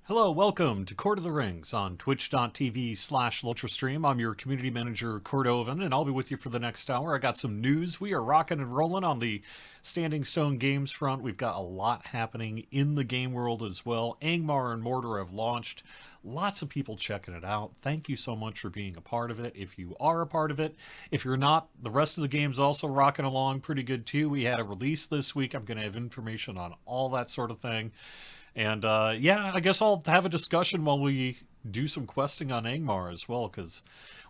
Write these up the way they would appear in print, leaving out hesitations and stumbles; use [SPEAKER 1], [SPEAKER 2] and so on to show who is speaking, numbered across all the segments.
[SPEAKER 1] Hello, welcome to Court of the Rings on twitch.tv/LultraStream. I'm your community manager, Cordovan, and I'll be with you for the next hour. I got some news. We are rocking and rolling on the Standing Stone Games front. We've got a lot happening in the game world as well. Angmar and Mordor have launched. Lots of people checking it out. Thank you so much for being a part of it. If you are a part of it, if you're not, the rest of the game's also rocking along pretty good too. We had a release this week. I'm going to have information on all that sort of thing. And yeah, I guess I'll have a discussion while we do some questing on Angmar as well, because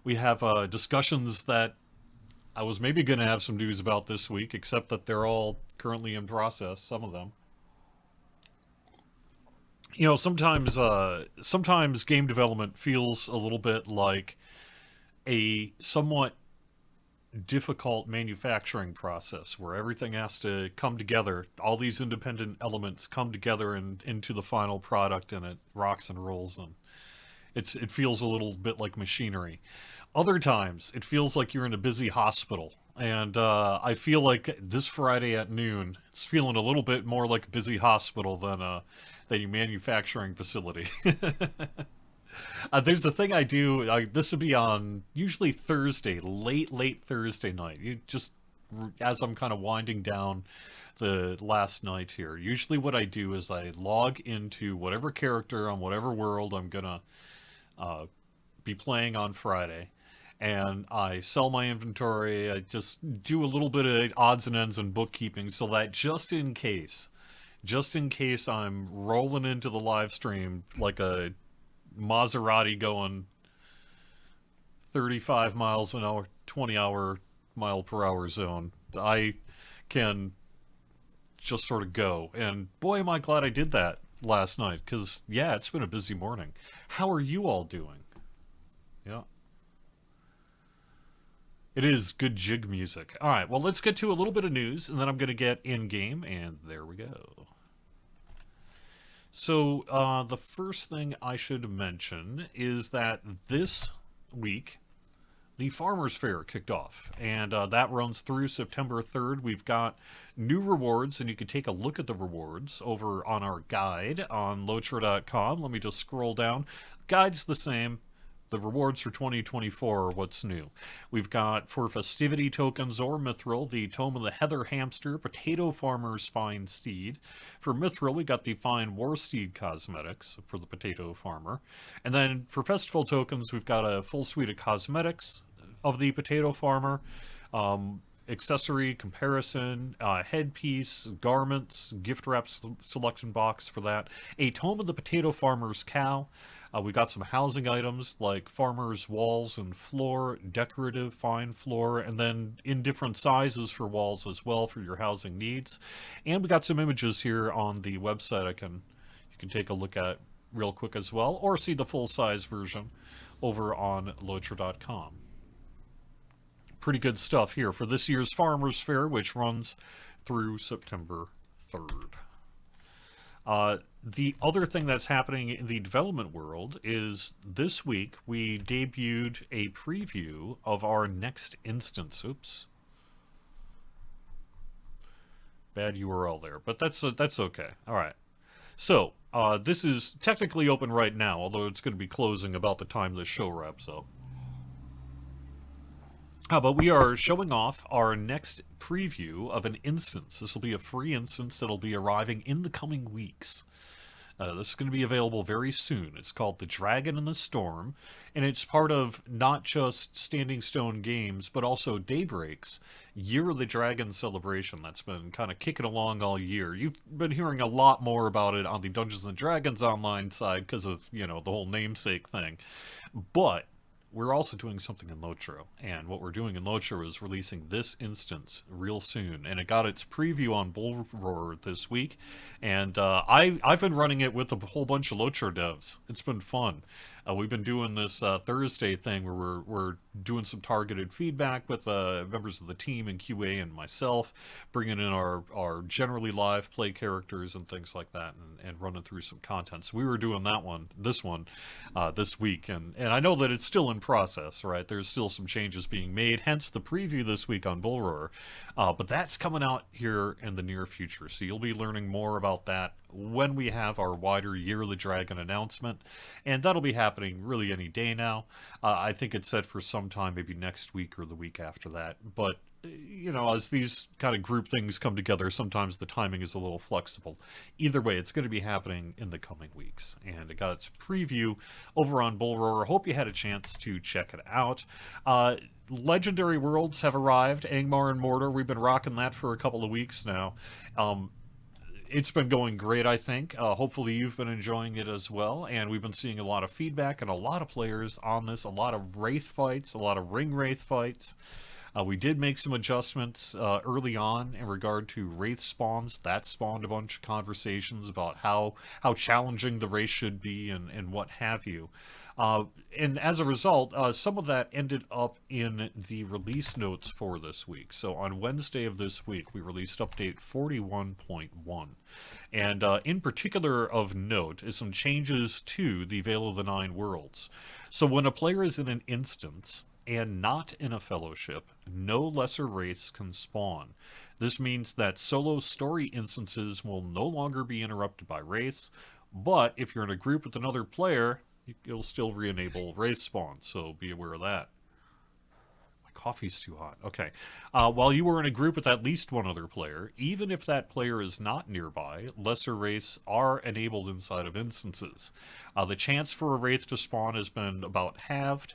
[SPEAKER 1] we have discussions that I was maybe going to have some news about this week, except that they're all currently in process, some of them. You know, sometimes game development feels a little bit like a somewhat difficult manufacturing process where everything has to come together. All these independent elements come together and into the final product, and it rocks and rolls. And it feels a little bit like machinery. Other times, it feels like you're in a busy hospital. And I feel like this Friday at noon, it's feeling a little bit more like a busy hospital than a manufacturing facility. There's a thing I do. This would be on usually Thursday, late Thursday night. You just as I'm kind of winding down the last night here. Usually, what I do is I log into whatever character on whatever world I'm gonna uh, be playing on Friday, and I sell my inventory. I just do a little bit of odds and ends and bookkeeping so that just in case I'm rolling into the live stream like a Maserati going 35 miles an hour, 20 mile per hour zone, I can just sort of go. And boy, am I glad I did that last night, because, yeah, it's been a busy morning. How are you all doing? Yeah. It is good jig music. All right, well, let's get to a little bit of news, and then I'm going to get in game, and there we go. So, the first thing I should mention is that this week the Farmers Fair kicked off, and that runs through September 3rd. We've got new rewards, and you can take a look at the rewards over on our guide on Lotra.com. Let me just scroll down. Guide's the same. The rewards for 2024 are what's new. We've got for festivity tokens or Mithril, the Tome of the Heather Hamster, Potato Farmer's Fine Steed. For Mithril, we got the Fine War Steed cosmetics for the Potato Farmer. And then for festival tokens, we've got a full suite of cosmetics of the Potato Farmer. Accessory comparison, headpiece, garments, gift wrap selection box for that. A Tome of the Potato Farmer's Cow. We got some housing items like farmer's walls and floor, decorative fine floor, and then in different sizes for walls as well for your housing needs. And we got some images here on the website you can take a look at real quick as well, or see the full size version over on Lotra.com. Pretty good stuff here for this year's Farmers Fair, which runs through September 3rd. The other thing that's happening in the development world is this week we debuted a preview of our next instance. Oops. Bad URL there, but that's okay. All right. So, this is technically open right now, although it's going to be closing about the time this show wraps up. But we are showing off our next preview of an instance. This will be a free instance that'll be arriving in the coming weeks. This is going to be available very soon. It's called The Dragon in the Storm, and it's part of not just Standing Stone Games, but also Daybreak's Year of the Dragon celebration that's been kind of kicking along all year. You've been hearing a lot more about it on the Dungeons & Dragons online side because of, the whole namesake thing. But we're also doing something in Lotro, and what we're doing in Lotro is releasing this instance real soon, and it got its preview on Bull Roar this week, and I've been running it with a whole bunch of Lotro devs. It's been fun. We've been doing this Thursday thing where we're doing some targeted feedback with members of the team and QA and myself, bringing in our generally live play characters and things like that, and running through some content. So we were doing this week, and I know that it's still in process, right? There's still some changes being made, hence the preview this week on Bull Roar. But that's coming out here in the near future, so you'll be learning more about that when we have our wider Year of the Dragon announcement, and that'll be happening really any day now. I think it's set for some time, maybe next week or the week after that. But as these kind of group things come together, sometimes the timing is a little flexible. Either way, it's going to be happening in the coming weeks. And it got its preview over on Bull Roar. Hope you had a chance to check it out. Legendary Worlds have arrived. Angmar and Mortar, we've been rocking that for a couple of weeks now. It's been going great, I think. Hopefully you've been enjoying it as well, and we've been seeing a lot of feedback and a lot of players on this, a lot of Wraith fights, a lot of Ring Wraith fights. We did make some adjustments early on in regard to Wraith spawns. That spawned a bunch of conversations about how challenging the race should be and what have you. And as a result, some of that ended up in the release notes for this week. So on Wednesday of this week, we released update 41.1. And in particular of note is some changes to the Veil of the Nine Worlds. So when a player is in an instance and not in a fellowship, no lesser wraiths can spawn. This means that solo story instances will no longer be interrupted by wraiths, but if you're in a group with another player, you'll still re-enable wraith spawn, so be aware of that. My coffee's too hot. Okay. While you were in a group with at least one other player, even if that player is not nearby, lesser wraiths are enabled inside of instances. The chance for a wraith to spawn has been about halved.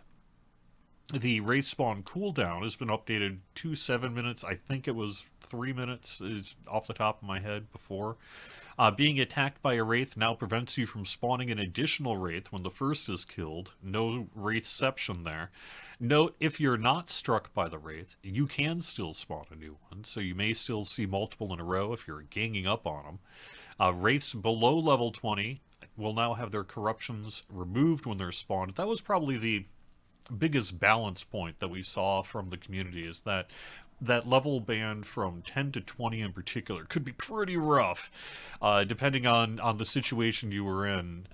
[SPEAKER 1] The wraith spawn cooldown has been updated to 7 minutes. I think it was 3 minutes is off the top of my head before. Being attacked by a wraith now prevents you from spawning an additional wraith when the first is killed. No wraithception there. Note, if you're not struck by the wraith, you can still spawn a new one, so you may still see multiple in a row if you're ganging up on them. Wraiths below level 20 will now have their corruptions removed when they're spawned. That was probably the biggest balance point that we saw from the community, is that level band from 10 to 20 in particular could be pretty rough, depending on the situation you were in,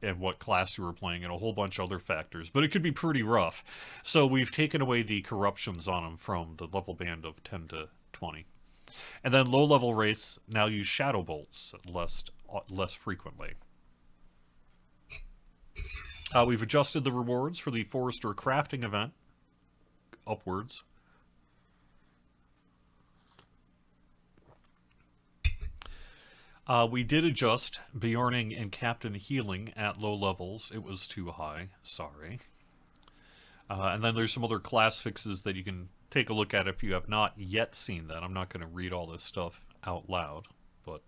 [SPEAKER 1] and what class you were playing, and a whole bunch of other factors, but it could be pretty rough. So we've taken away the corruptions on them from the level band of 10 to 20. And then low-level wraiths now use shadow bolts less frequently. We've adjusted the rewards for the Forester crafting event upwards. We did adjust Bjorning and Captain Healing at low levels. It was too high. Sorry. And then there's some other class fixes that you can take a look at if you have not yet seen that. I'm not going to read all this stuff out loud, but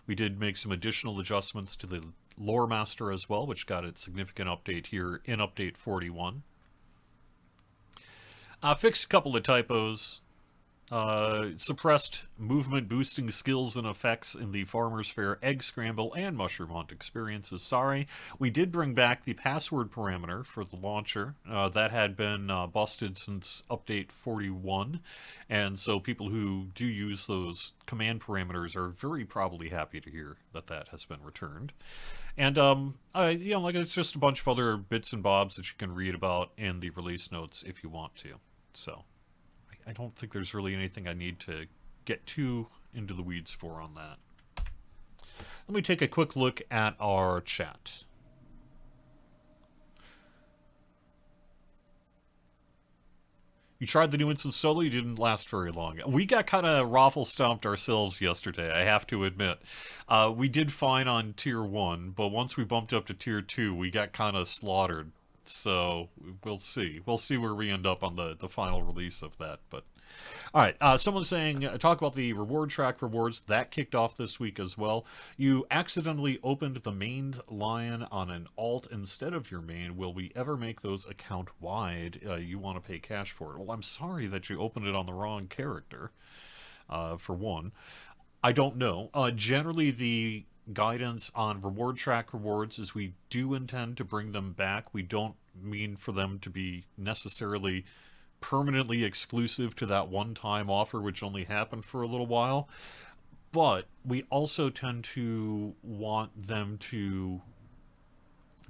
[SPEAKER 1] we did make some additional adjustments to the Lore Master as well, which got its significant update here in Update 41. Fixed a couple of typos. Suppressed movement boosting skills and effects in the Farmer's Fair Egg Scramble and Mushroom Hunt experiences. Sorry. We did bring back the password parameter for the launcher. That had been busted since Update 41, and so people who do use those command parameters are very probably happy to hear that that has been returned. And, it's just a bunch of other bits and bobs that you can read about in the release notes if you want to. So I don't think there's really anything I need to get too into the weeds for on that. Let me take a quick look at our chat. You tried the new instance solo, you didn't last very long. We got kind of raffle-stomped ourselves yesterday, I have to admit. We did fine on Tier 1, but once we bumped up to Tier 2, we got kind of slaughtered. So, we'll see. We'll see where we end up on the final release of that. But alright, someone's saying, talk about the reward track rewards. That kicked off this week as well. You accidentally opened the main line on an alt instead of your main. Will we ever make those account-wide? You want to pay cash for it. Well, I'm sorry that you opened it on the wrong character, for one. I don't know. Generally, the guidance on reward track rewards is we do intend to bring them back. We don't mean for them to be necessarily permanently exclusive to that one-time offer, which only happened for a little while. But we also tend to want them to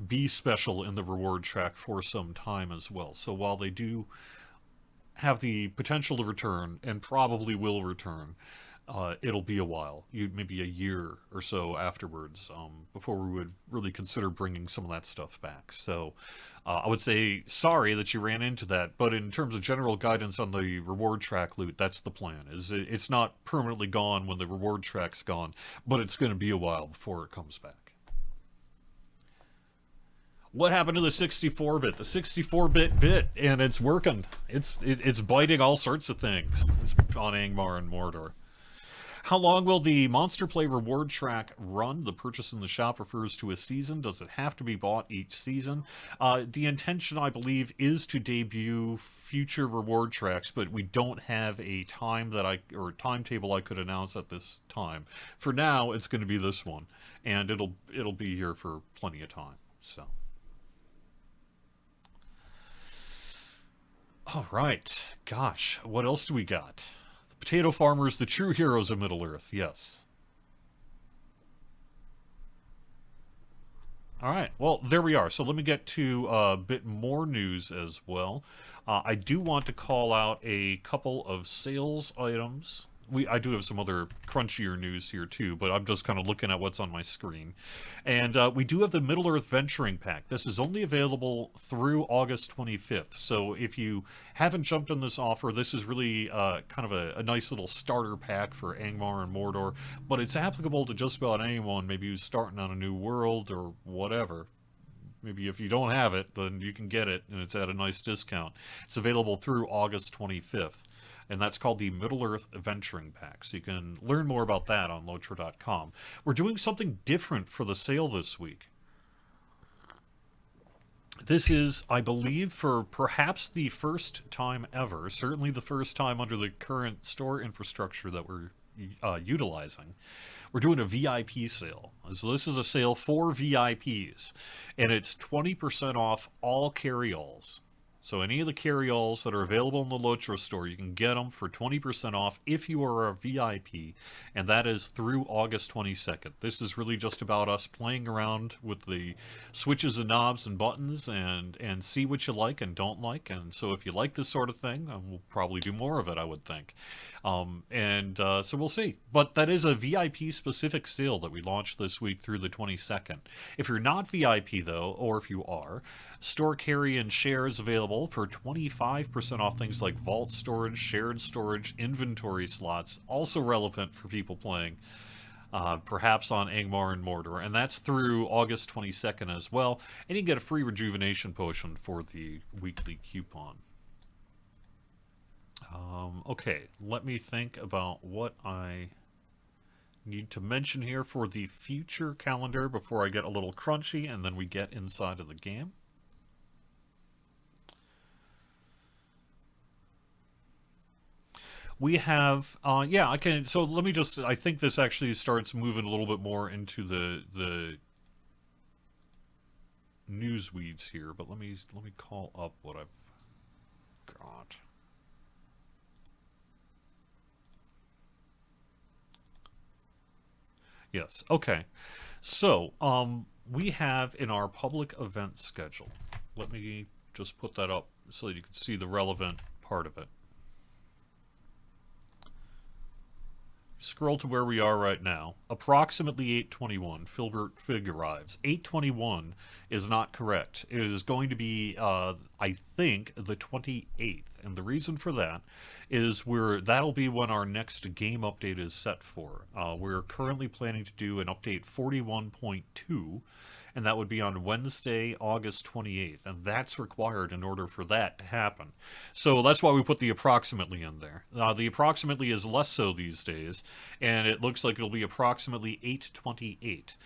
[SPEAKER 1] be special in the reward track for some time as well. So while they do have the potential to return, and probably will return, it'll be a while, maybe a year or so afterwards, before we would really consider bringing some of that stuff back. So I would say sorry that you ran into that, but in terms of general guidance on the reward track loot, that's the plan. It's not permanently gone when the reward track's gone, but it's going to be a while before it comes back. What happened to the 64-bit? The 64-bit bit, and it's working. It's biting all sorts of things. It's on Angmar and Mordor. How long will the Monster Play reward track run? The purchase in the shop refers to a season. Does it have to be bought each season? The intention, I believe, is to debut future reward tracks, but we don't have a time or timetable I could announce at this time. For now, it's going to be this one, and it'll be here for plenty of time. So. All right. Gosh, what else do we got? The potato farmers, the true heroes of Middle-earth. Yes. All right. Well, there we are. So let me get to a bit more news as well. I do want to call out a couple of sales items. I do have some other crunchier news here too, but I'm just kind of looking at what's on my screen. And we do have the Middle-earth Venturing Pack. This is only available through August 25th. So if you haven't jumped on this offer, this is really kind of a nice little starter pack for Angmar and Mordor. But it's applicable to just about anyone, maybe who's starting on a new world or whatever. Maybe if you don't have it, then you can get it, and it's at a nice discount. It's available through August 25th. And that's called the Middle-earth Venturing Pack. So you can learn more about that on Lotro.com. We're doing something different for the sale this week. This is, I believe, for perhaps the first time ever, certainly the first time under the current store infrastructure that we're utilizing, we're doing a VIP sale. So this is a sale for VIPs, and it's 20% off all carry-alls. So any of the carry-alls that are available in the Lotro store, you can get them for 20% off if you are a VIP, and that is through August 22nd. This is really just about us playing around with the switches and knobs and buttons and see what you like and don't like. And so if you like this sort of thing, we'll probably do more of it, I would think. So we'll see. But that is a VIP-specific sale that we launched this week through the 22nd. If you're not VIP, though, or if you are, store carry and shares available for 25% off things like vault storage, shared storage, inventory slots, also relevant for people playing perhaps on Angmar and Mordor, and that's through August 22nd as well, and you can get a free rejuvenation potion for the weekly coupon. Okay, let me think about what I need to mention here for the future calendar before I get a little crunchy and then we get inside of the game. We have, yeah, so let me just, I think this actually starts moving a little bit more into the news weeds here, but let me call up what I've got. Yes, okay. So, we have in our public event schedule, let me just put that up so that you can see the relevant part of it. Scroll to where we are right now. Approximately 8:21, Filbert Fig arrives. 8:21 is not correct. It is going to be, I think, the 28th. And the reason for that is that'll be when our next game update is set for. We're currently planning to do an update 41.2, and that would be on Wednesday, August 28th, and that's required in order for that to happen. So that's why we put the approximately in there. The approximately is less so these days, and it looks like it'll be approximately 8:28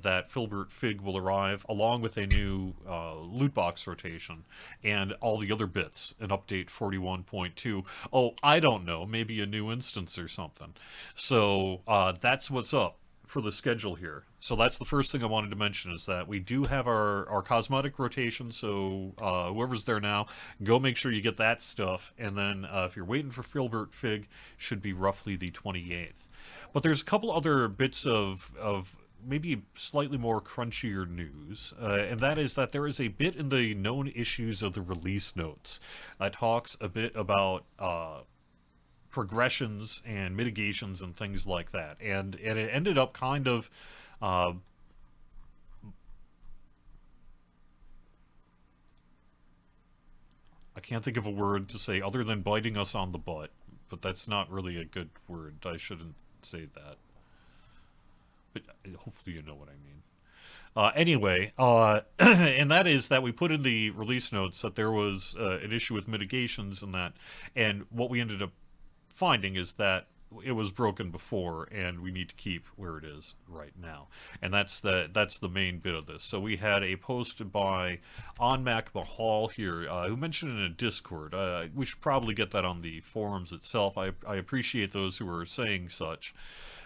[SPEAKER 1] that Filbert Fig will arrive, along with a new loot box rotation and all the other bits in update 41.2. Oh, I don't know, maybe a new instance or something. So that's what's up for the schedule here. So that's the first thing I wanted to mention, is that we do have our cosmetic rotation, so whoever's there now, go make sure you get that stuff, and then if you're waiting for Filbert Fig, should be roughly the 28th. But there's a couple other bits of maybe slightly more crunchier news, and that is that there is a bit in the known issues of the release notes that talks a bit about progressions and mitigations and things like that. And it ended up kind of uh, I can't think of a word to say other than biting us on the butt, but that's not really a good word. I shouldn't say that. But hopefully you know what I mean. Anyway, and that is that we put in the release notes that there was an issue with mitigations and that, and what we ended up finding is that it was broken before, and we need to keep where it is right now, and that's the main bit of this. So we had a post by On Mac Mahal here, who mentioned in a Discord. We should probably get that on the forums itself. I appreciate those who are saying such.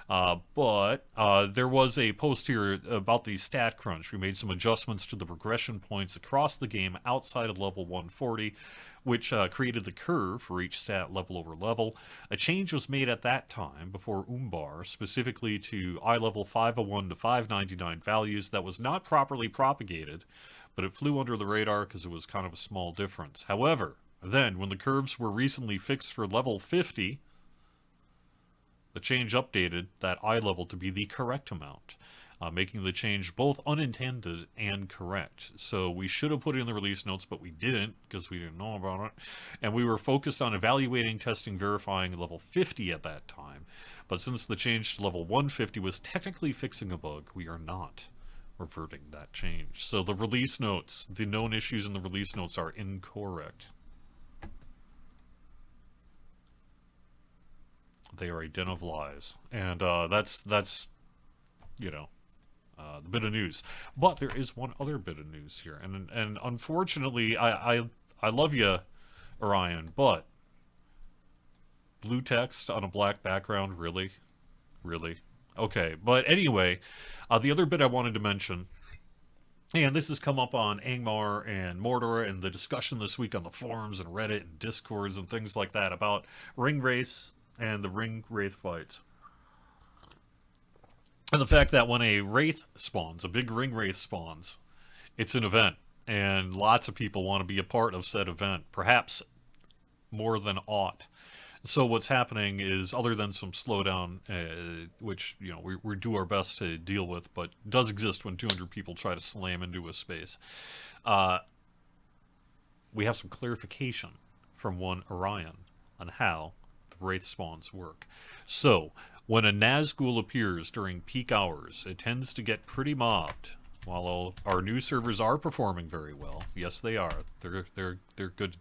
[SPEAKER 1] But there was a post here about the stat crunch. We made some adjustments to the progression points across the game outside of level 140, which created the curve for each stat level over level. A change was made at that time before Umbar, specifically to eye level 501 to 599 values that was not properly propagated, but it flew under the radar because it was kind of a small difference. However, then when the curves were recently fixed for level 50, the change updated that eye level to be the correct amount, making the change both unintended and correct. So we should have put it in the release notes, but we didn't because we didn't know about it. And we were focused on evaluating, testing, verifying level 50 at that time. But since the change to level 150 was technically fixing a bug, we are not reverting that change. So the release notes, the known issues in the release notes are incorrect. They are a den of lies, and that's you know the bit of news. But there is one other bit of news here, and unfortunately, I love you, Orion, but blue text on a black background, really, really, okay. But anyway, the other bit I wanted to mention. And this has come up on Angmar and Mordor and the discussion this week on the forums and Reddit and Discords and things like that about Ring Race and the Ring Wraith fight. And the fact that when a Wraith spawns, a big Ring Wraith spawns, it's an event. And lots of people want to be a part of said event, perhaps more than aught. So what's happening is, other than some slowdown, which, you know, we do our best to deal with, but does exist when 200 people try to slam into a space, we have some clarification from one Orion on how the Wraith spawns work. So, when a Nazgul appears during peak hours, it tends to get pretty mobbed. While our new servers are performing very well, yes they are, they're good,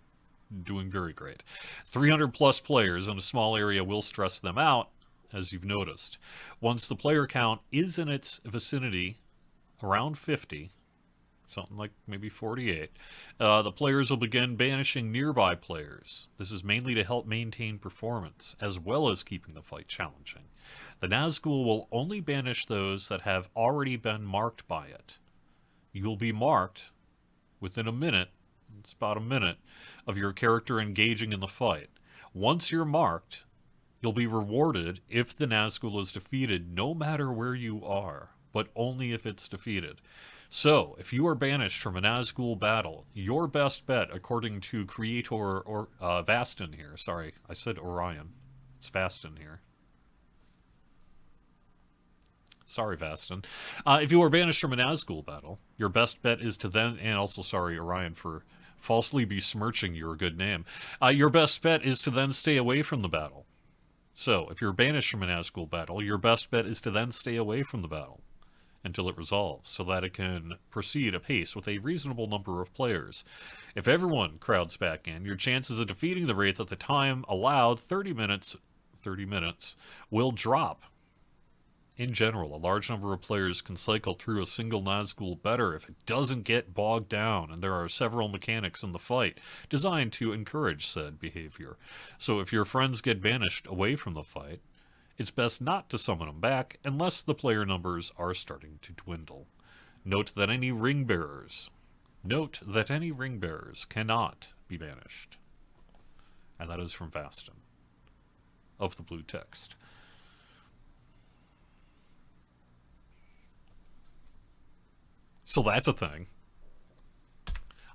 [SPEAKER 1] doing very great. 300 plus players in a small area will stress them out, as you've noticed. Once the player count is in its vicinity, around 50, something like maybe 48, the players will begin banishing nearby players. This is mainly to help maintain performance, as well as keeping the fight challenging. The Nazgul will only banish those that have already been marked by it. You'll be marked within a minute, it's about a minute, of your character engaging in the fight. Once you're marked, you'll be rewarded if the Nazgul is defeated, no matter where you are, but only if it's defeated. So, if you are banished from a Nazgul battle, your best bet, according to Creator or Vastin here, sorry, I said Orion, it's Vastin here. Sorry, Vastin. If you are banished from a Nazgul battle, your best bet is to then, and also sorry, Orion, for falsely besmirching your good name. Your best bet is to then stay away from the battle. So, if you're banished from a Nazgul battle, your best bet is to then stay away from the battle until it resolves, so that it can proceed apace with a reasonable number of players. If everyone crowds back in, your chances of defeating the Wraith at the time allowed, 30 minutes, will drop. In general, a large number of players can cycle through a single Nazgul better if it doesn't get bogged down, and there are several mechanics in the fight designed to encourage said behavior. So if your friends get banished away from the fight, it's best not to summon them back unless the player numbers are starting to dwindle. Note that any ring bearers cannot be banished. And that is from Vastin of the blue text. So that's a thing.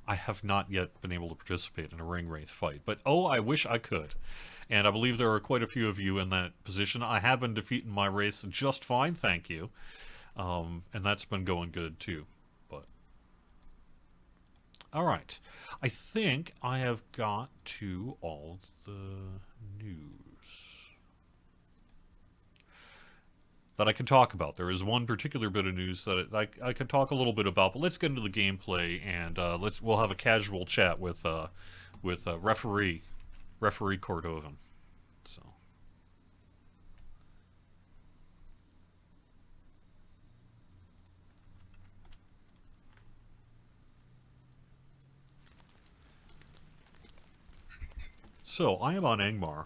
[SPEAKER 1] I have not yet been able to participate in a ring wraith fight, but oh, I wish I could. And I believe there are quite a few of you in that position. I have been defeating my wraiths just fine, thank you. And that's been going good too. But all right, I think I have got to all the news that I can talk about. There is one particular bit of news that I could talk a little bit about, but let's get into the gameplay and we'll have a casual chat with referee Cordovan. So. So I am on Angmar.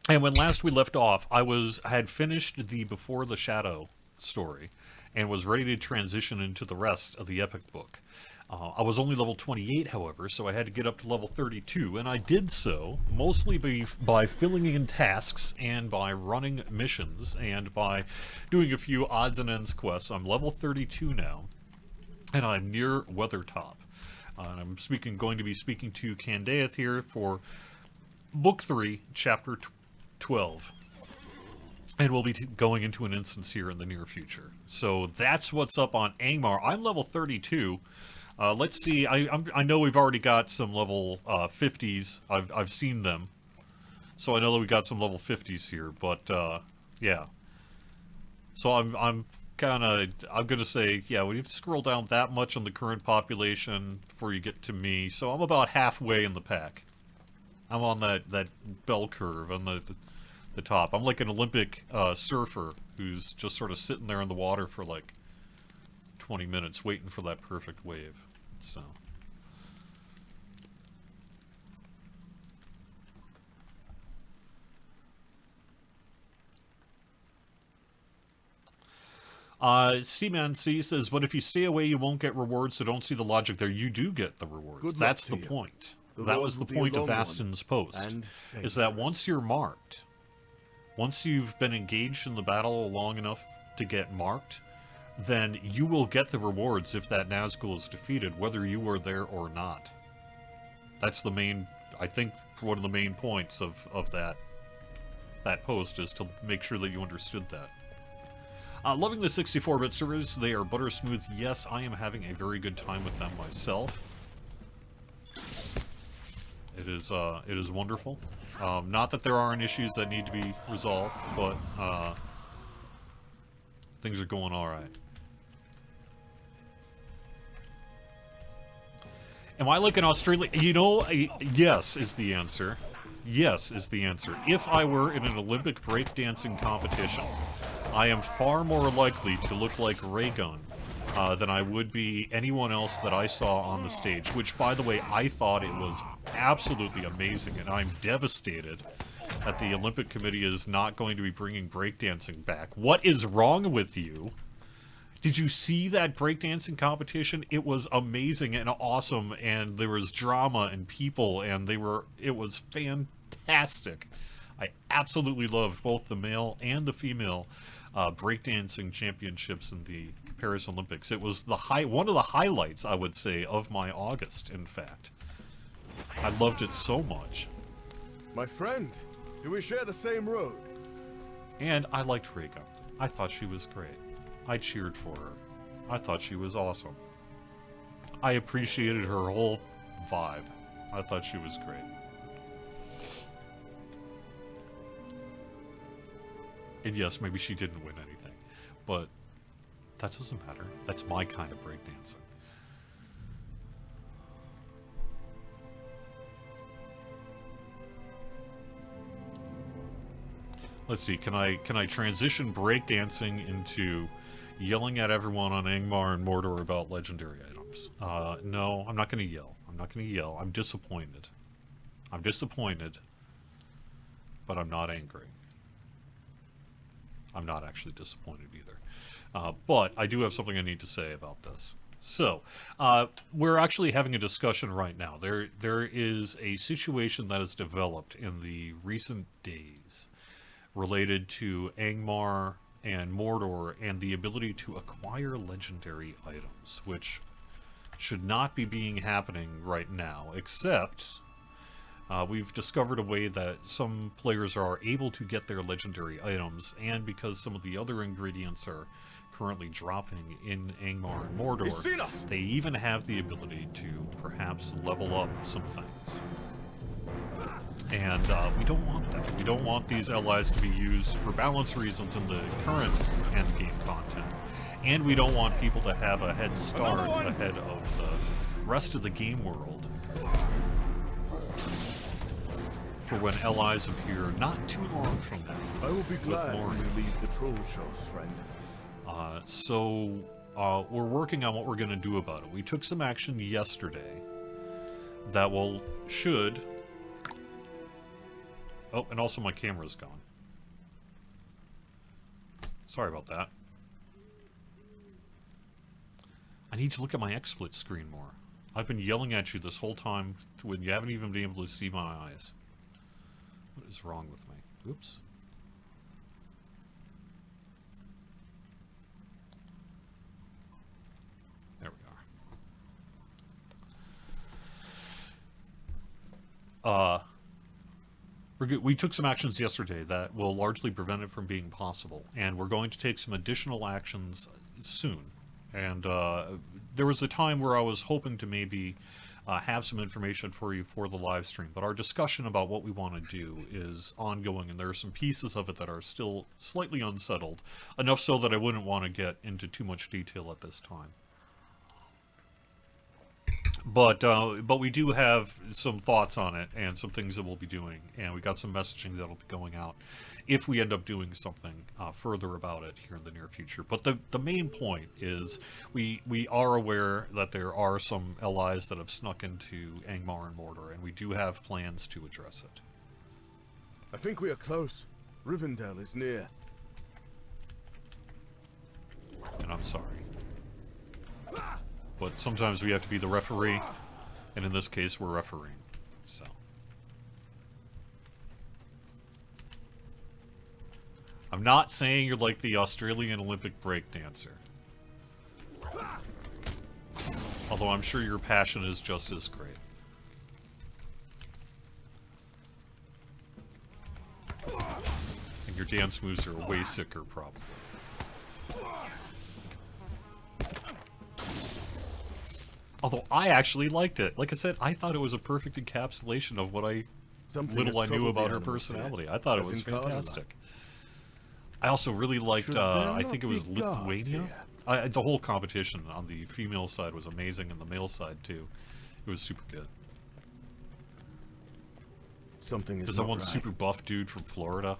[SPEAKER 1] And when last we left off, I had finished the Before the Shadow story and was ready to transition into the rest of the Epic book. I was only level 28, however, so I had to get up to level 32, and I did so mostly by filling in tasks and by running missions and by doing a few odds and ends quests. I'm level 32 now, and I'm near Weathertop. And I'm going to be speaking to Candaeth here for Book 3, Chapter 12. And we'll be going into an instance here in the near future. So that's what's up on Angmar. I'm level 32. Let's see. I know we've already got some level 50s. I've seen them. So I know that we got some level 50s here. But, yeah. So I'm gonna say, yeah, we have to scroll down that much on the current population before you get to me. So I'm about halfway in the pack. I'm on that bell curve on the top. I'm like an Olympic surfer who's just sort of sitting there in the water for like 20 minutes waiting for that perfect wave. So. Seaman C says, but if you stay away, you won't get rewards, so don't see the logic there. You do get the rewards. That's the point. That was the point of Aston's post, is that once you're marked, once you've been engaged in the battle long enough to get marked, then you will get the rewards if that Nazgul is defeated, whether you were there or not. That's the main, I think, one of the main points of that post, is to make sure that you understood that. Loving the 64-bit servers, they are butter smooth. Yes, I am having a very good time with them myself. It is wonderful. Not that there aren't issues that need to be resolved, but things are going all right. Am I like an Australian? You know, yes is the answer. Yes is the answer. If I were in an Olympic breakdancing competition, I am far more likely to look like Raygun than I would be anyone else that I saw on the stage, which, by the way, I thought it was absolutely amazing, and I'm devastated that the Olympic Committee is not going to be bringing breakdancing back. What is wrong with you? Did you see that breakdancing competition? It was amazing and awesome, and there was drama and people, and it was fantastic. I absolutely loved both the male and the female breakdancing championships in the Paris Olympics. It was one of the highlights, I would say, of my August, in fact. I loved it so much.
[SPEAKER 2] My friend, do we share the same road?
[SPEAKER 1] And I liked Raygun. I thought she was great. I cheered for her. I thought she was awesome. I appreciated her whole vibe. I thought she was great. And yes, maybe she didn't win anything, but that doesn't matter. That's my kind of breakdancing. Let's see, can I transition breakdancing into yelling at everyone on Angmar and Mordor about legendary items? No, I'm not going to yell. I'm not going to yell. I'm disappointed. I'm disappointed, but I'm not angry. I'm not actually disappointed either. But I do have something I need to say about this. So, we're actually having a discussion right now. There is a situation that has developed in the recent days related to Angmar and Mordor and the ability to acquire legendary items, which should not be happening right now, except we've discovered a way that some players are able to get their legendary items, and because some of the other ingredients are currently dropping in Angmar and Mordor, they even have the ability to perhaps level up some things. And we don't want that. We don't want these allies to be used for balance reasons in the current endgame content. And we don't want people to have a head start ahead of the rest of the game world for when allies appear not too long from now.
[SPEAKER 2] I will be glad when we leave the troll shows, friend.
[SPEAKER 1] So we're working on what we're going to do about it. We took some action yesterday that should... Oh, and also my camera's gone. Sorry about that. I need to look at my XSplit screen more. I've been yelling at you this whole time when you haven't even been able to see my eyes. What is wrong with me? Oops. There we are. We took some actions yesterday that will largely prevent it from being possible, and we're going to take some additional actions soon. And there was a time where I was hoping to maybe have some information for you for the live stream, but our discussion about what we want to do is ongoing, and there are some pieces of it that are still slightly unsettled, enough so that I wouldn't want to get into too much detail at this time. But we do have some thoughts on it and some things that we'll be doing, and we got some messaging that'll be going out if we end up doing something further about it here in the near future. But the main point is we are aware that there are some allies that have snuck into Angmar and Mordor, and we do have plans to address it.
[SPEAKER 2] I think we are close. Rivendell is near.
[SPEAKER 1] And I'm sorry. But sometimes we have to be the referee, and in this case, we're refereeing, so. I'm not saying you're like the Australian Olympic breakdancer. Although I'm sure your passion is just as great. And your dance moves are way sicker, probably. Although I actually liked it. Like I said, I thought it was a perfect encapsulation of what I knew about her personality. I thought it was fantastic. I also really liked, I think it was Lithuania. The whole competition on the female side was amazing, and the male side too. It was super good.
[SPEAKER 2] Something is
[SPEAKER 1] There's that one super buff dude from Florida.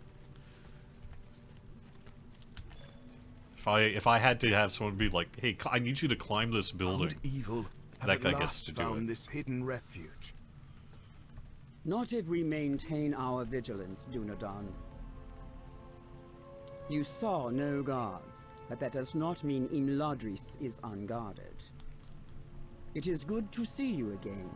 [SPEAKER 1] If I had to have someone be like, hey, I need you to climb this building.
[SPEAKER 2] Evil.
[SPEAKER 1] That guy gets to do it.
[SPEAKER 2] This hidden refuge.
[SPEAKER 3] Not if we maintain our vigilance, Dunedain. You saw no guards, but that does not mean Imladris is unguarded. It is good to see you again.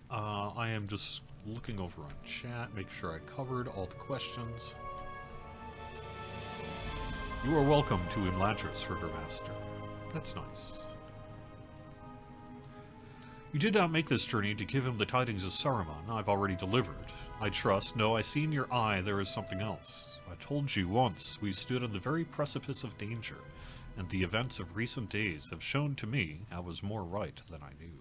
[SPEAKER 1] I am just looking over on chat, make sure I covered all the questions. You are welcome to Imladris, Rivermaster. That's nice. You did not make this journey to give him the tidings of Saruman. I've already delivered. I trust. No, I see in your eye there is something else. I told you once we stood on the very precipice of danger, and the events of recent days have shown to me I was more right than I knew.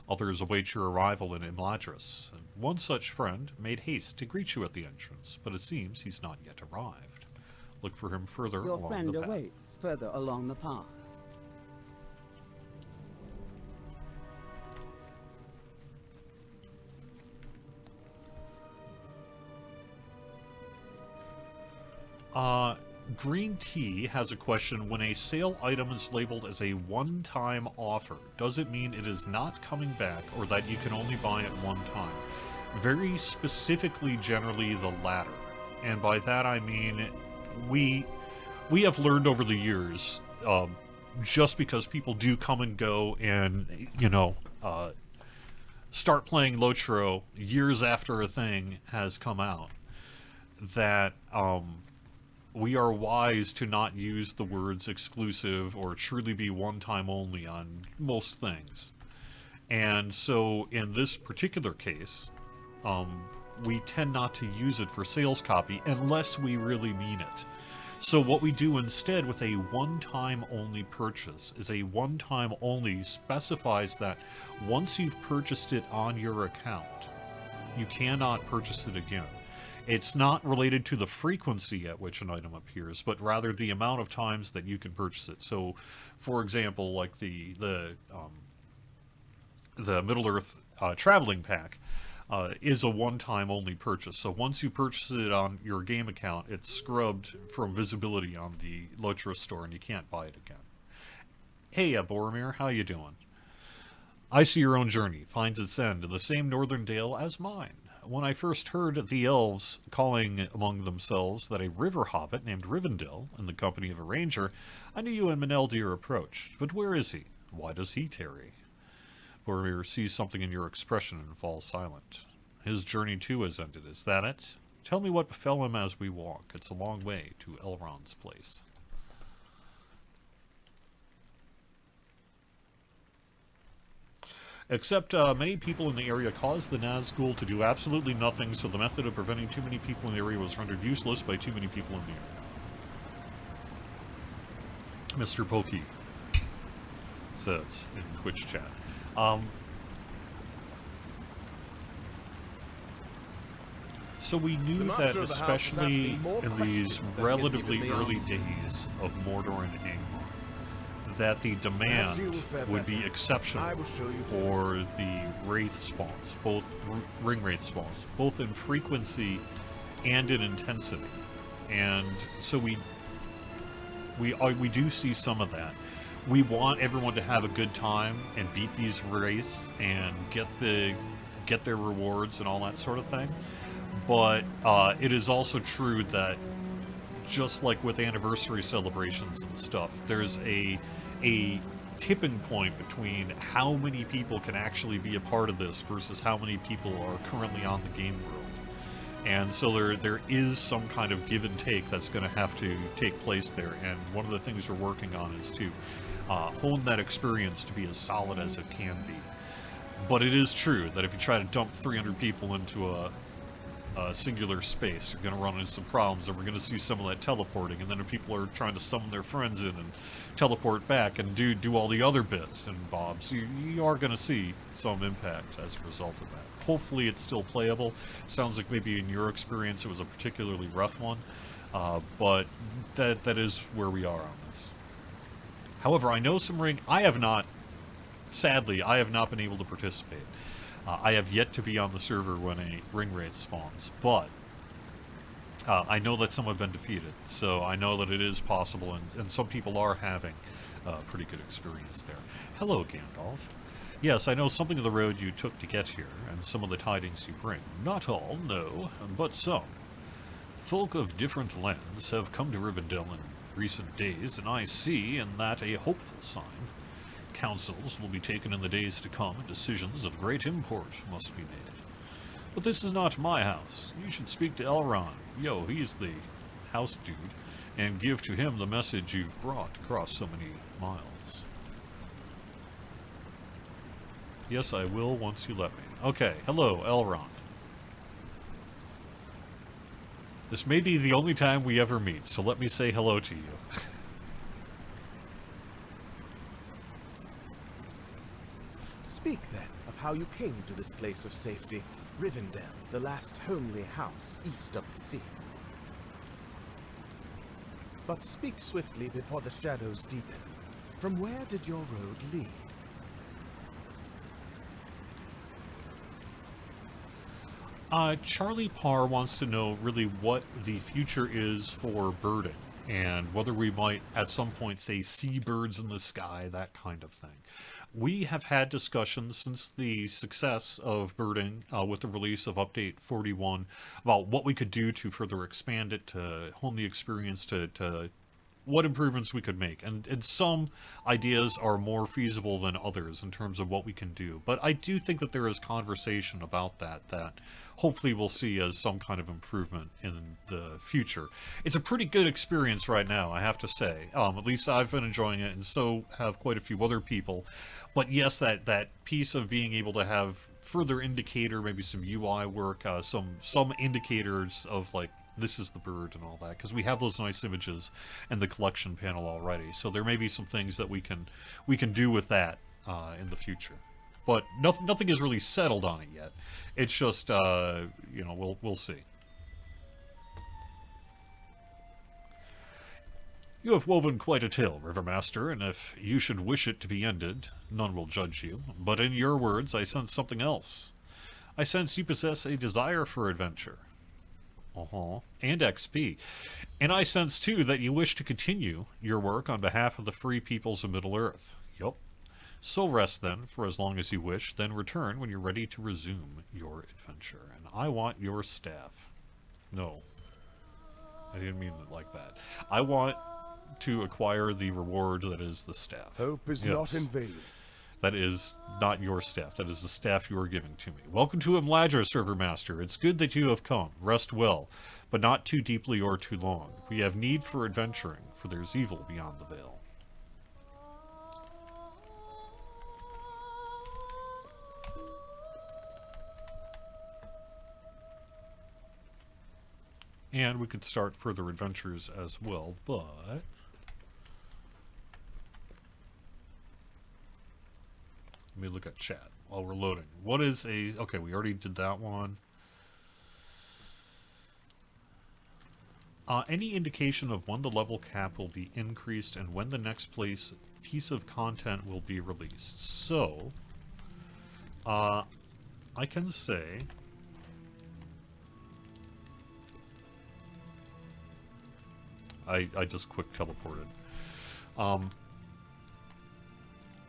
[SPEAKER 1] Others await your arrival in Imladris, and one such friend made haste to greet you at the entrance, but it seems he's not yet arrived. Look for him further along the path.
[SPEAKER 3] Your friend awaits further along the path.
[SPEAKER 1] Green Tea has a question. When a sale item is labeled as a one-time offer, does it mean it is not coming back, or that you can only buy it one time? Very specifically, generally the latter. And by that I mean, we have learned over the years, just because people do come and go and, you know, start playing Lotro years after a thing has come out, that, we are wise to not use the words exclusive or truly be one time only on most things. And so in this particular case, we tend not to use it for sales copy unless we really mean it. So what we do instead with a one-time only purchase is a one-time only specifies that once you've purchased it on your account, you cannot purchase it again. It's not related to the frequency at which an item appears, but rather the amount of times that you can purchase it. So, for example, like the Middle-earth traveling pack is a one-time only purchase. So once you purchase it on your game account, it's scrubbed from visibility on the Lotro store, and you can't buy it again. Hey, Boromir, how you doing? I see your own journey finds its end in the same northern dale as mine. When I first heard the elves calling among themselves that a river hobbit named Rivendell, in the company of a ranger, I knew you and Meneldir approached. But where is he? Why does he tarry? Boromir sees something in your expression and falls silent. His journey too has ended, is that it? Tell me what befell him as we walk. It's a long way to Elrond's place. Except many people in the area caused the Nazgul to do absolutely nothing, so the method of preventing too many people in the area was rendered useless by too many people in the area. Mr. Pokey says in Twitch chat. So we knew that especially in these relatively early days of Mordor and Angmar, that the demand would be exceptional for the Wraith spawns, both Ring Wraith spawns, both in frequency and in intensity. And so we do see some of that. We want everyone to have a good time and beat these Wraiths and get their rewards and all that sort of thing. But it is also true that just like with anniversary celebrations and stuff, there's a tipping point between how many people can actually be a part of this versus how many people are currently on the game world. And so there is some kind of give and take that's going to have to take place there. And one of the things we're working on is to hone that experience to be as solid as it can be. But it is true that if you try to dump 300 people into a singular space, you're going to run into some problems, and we're going to see some of that teleporting, and then if people are trying to summon their friends in and teleport back and do all the other bits and bobs, you are going to see some impact as a result of that. Hopefully it's still playable. Sounds like maybe in your experience it was a particularly rough one, but that is where we are on this. However, I know some sadly, I have not been able to participate. I have yet to be on the server when a Ring Wraith spawns, but I know that some have been defeated, so I know that it is possible, and some people are having a pretty good experience there. Hello, Gandalf. Yes, I know something of the road you took to get here, and some of the tidings you bring. Not all, no, but some. Folk of different lands have come to Rivendell in recent days, and I see in that a hopeful sign. Councils will be taken in the days to come, and decisions of great import must be made. But this is not my house. You should speak to Elrond. Yo, he's the house dude, and give to him the message you've brought across so many miles. Yes, I will once you let me. Okay, hello, Elrond. This may be the only time we ever meet, so let me say hello to you.
[SPEAKER 4] Speak, then, of how you came to this place of safety, Rivendell, the last homely house east of the sea. But speak swiftly before the shadows deepen. From where did your road lead?
[SPEAKER 1] Charlie Parr wants to know really what the future is for birding, and whether we might at some point say see birds in the sky, that kind of thing. We have had discussions since the success of birding with the release of Update 41 about what we could do to further expand it, to hone the experience, to what improvements we could make. And some ideas are more feasible than others in terms of what we can do. But I do think that there is conversation about that hopefully we'll see as some kind of improvement in the future. It's a pretty good experience right now, I have to say. At least I've been enjoying it, and so have quite a few other people. But yes, that piece of being able to have further indicator, maybe some UI work, some indicators of like, this is the bird and all that, because we have those nice images in the collection panel already. So there may be some things that we can do with that in the future. But nothing is really settled on it yet. It's just, you know, we'll see. You have woven quite a tale, Rivermaster, and if you should wish it to be ended, none will judge you. But in your words, I sense something else. I sense you possess a desire for adventure. And XP. And I sense, too, that you wish to continue your work on behalf of the free peoples of Middle-earth. Yup. So rest then, for as long as you wish, then return when you're ready to resume your adventure. And I want your staff. No. I didn't mean it like that. I want to acquire the reward that is the staff.
[SPEAKER 2] Hope is
[SPEAKER 1] Yes.
[SPEAKER 2] not in vain.
[SPEAKER 1] That is not your staff. That is the staff you are giving to me. Welcome to Imladris, Rivermaster. It's good that you have come. Rest well, but not too deeply or too long. We have need for adventuring, for there's evil beyond the veil. And we could start further adventures as well, but... Let me look at chat while we're loading. What is a... Okay, we already did that one. Any indication of when the level cap will be increased and when the next piece of content will be released. So, I can say... I just quick teleported.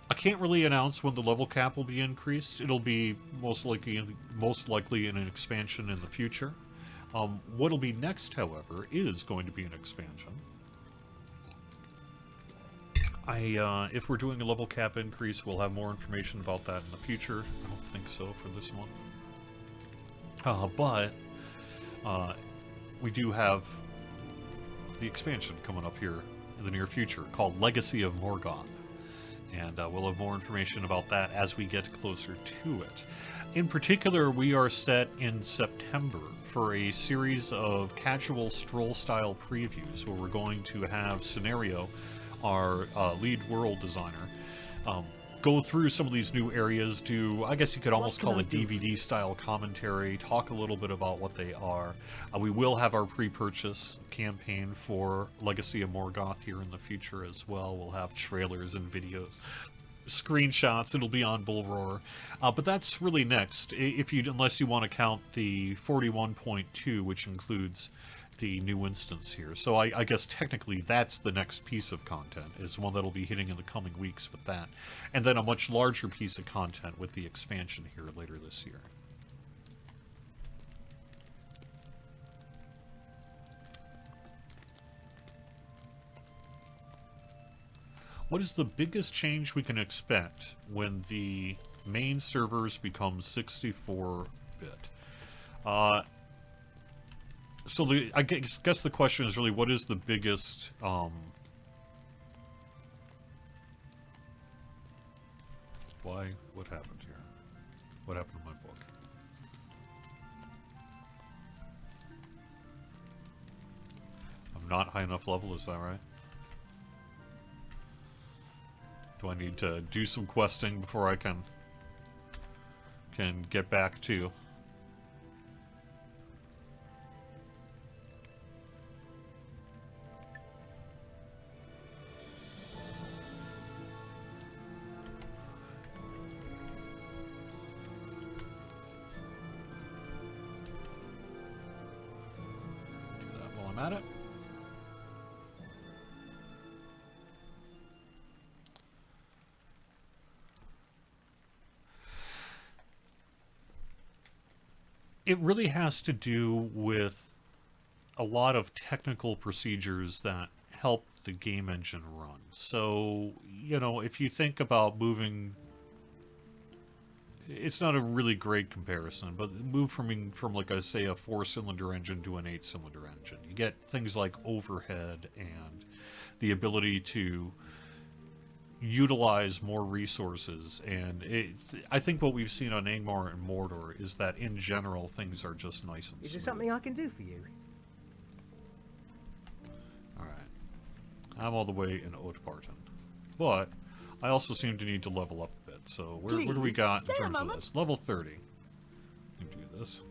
[SPEAKER 1] I can't really announce when the level cap will be increased. It'll be most likely in an expansion in the future. What'll be next, however, is going to be an expansion. If we're doing a level cap increase, we'll have more information about that in the future. I don't think so for this month. But we do have the expansion coming up here in the near future called Legacy of Morgoth. And we'll have more information about that as we get closer to it. In particular, we are set in September for a series of casual stroll-style previews where we're going to have Scenario, our lead world designer, go through some of these new areas, do, I guess you could almost call it DVD-style commentary, talk a little bit about what they are. We will have our pre-purchase campaign for Legacy of Morgoth here in the future as well. We'll have trailers and videos, screenshots. It'll be on Bullroar. But that's really next, unless you want to count the 41.2, which includes the new instance here. So I guess technically that's the next piece of content, is one that'll be hitting in the coming weeks with that. And then a much larger piece of content with the expansion here later this year. What is the biggest change we can expect when the main servers become 64-bit? So I guess the question is really, what is the biggest, why? What happened here? What happened to my book? I'm not high enough level, is that right? Do I need to do some questing before I can get back to... at it. It really has to do with a lot of technical procedures that help the game engine run. So, you know, if you think about moving, it's not a really great comparison, but move from like I say a 4-cylinder engine to an 8-cylinder engine. You get things like overhead and the ability to utilize more resources, and I think what we've seen on Angmar and Mordor is that in general things are just nice and
[SPEAKER 5] Is there
[SPEAKER 1] smooth.
[SPEAKER 5] something I can do for you?
[SPEAKER 1] Alright. I'm all the way in Oatbarton. But I also seem to need to level up a bit, so where do we
[SPEAKER 5] Please,
[SPEAKER 1] got
[SPEAKER 5] stay
[SPEAKER 1] in
[SPEAKER 5] a
[SPEAKER 1] terms of
[SPEAKER 5] moment.
[SPEAKER 1] this? Level 30. We can do this.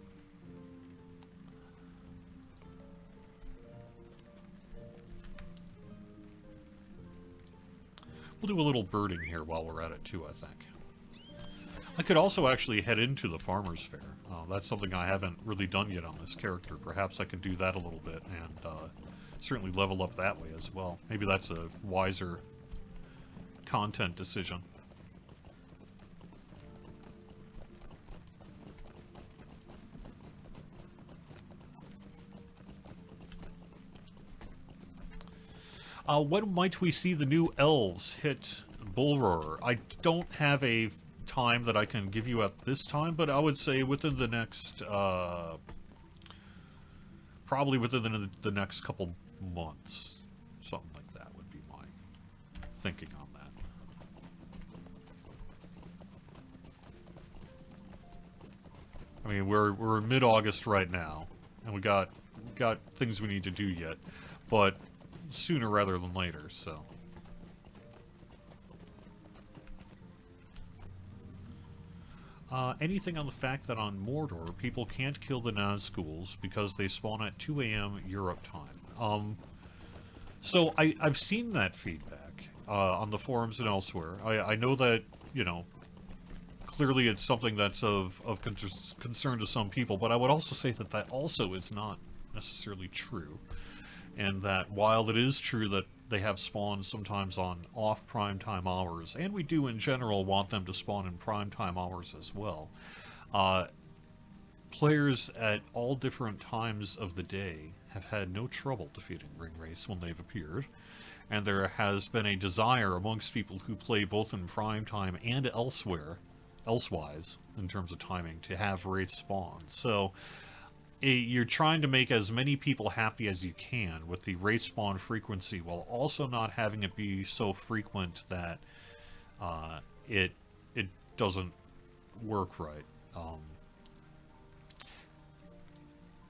[SPEAKER 1] We'll do a little birding here while we're at it too, I think. I could also actually head into the Farmer's Fair. That's something I haven't really done yet on this character. Perhaps I could do that a little bit and certainly level up that way as well. Maybe that's a wiser content decision. When might we see the new elves hit Bullroarer? I don't have a time that I can give you at this time, but I would say within the next, probably within the next couple months. Something like that would be my thinking on that. I mean, we're in mid-August right now, and we got things we need to do yet, but sooner rather than later, so. Anything on the fact that on Mordor, people can't kill the Nazguls because they spawn at 2 a.m. Europe time. So I've seen that feedback on the forums and elsewhere. I know that, you know, clearly it's something that's of concern to some people, but I would also say that that also is not necessarily true. And that while it is true that they have spawned sometimes on off primetime hours, and we do in general want them to spawn in primetime hours as well, players at all different times of the day have had no trouble defeating Ringwraiths when they've appeared, and there has been a desire amongst people who play both in primetime and elsewise, in terms of timing, to have Wraiths spawn. So you're trying to make as many people happy as you can with the Wraith spawn frequency, while also not having it be so frequent that it doesn't work right.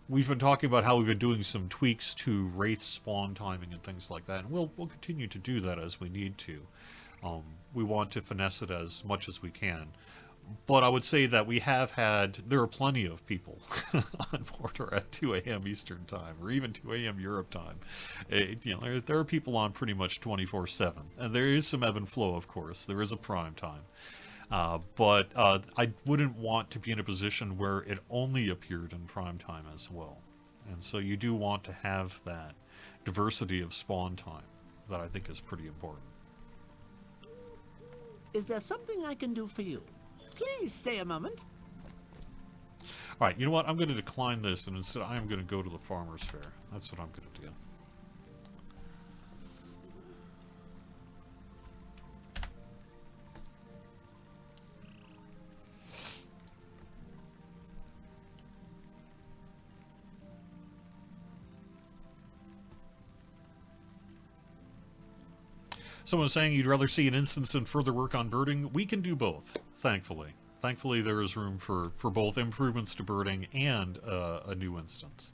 [SPEAKER 1] We've been talking about how we've been doing some tweaks to Wraith spawn timing and things like that, and we'll continue to do that as we need to. We want to finesse it as much as we can. But I would say that there are plenty of people on Mordor at 2 a.m. Eastern Time, or even 2 a.m. Europe Time. You know, there are people on pretty much 24/7. And there is some ebb and flow, of course. There is a prime time. But I wouldn't want to be in a position where it only appeared in prime time as well. And so you do want to have that diversity of spawn time that I think is pretty important.
[SPEAKER 6] Is there something I can do for you? Please stay a moment.
[SPEAKER 1] Alright, you know what? I'm going to decline this, and instead I am going to go to the Farmer's Fair. That's what I'm going to do. Someone's saying you'd rather see an instance and further work on birding. We can do both, thankfully. Thankfully, there is room for both improvements to birding and a new instance.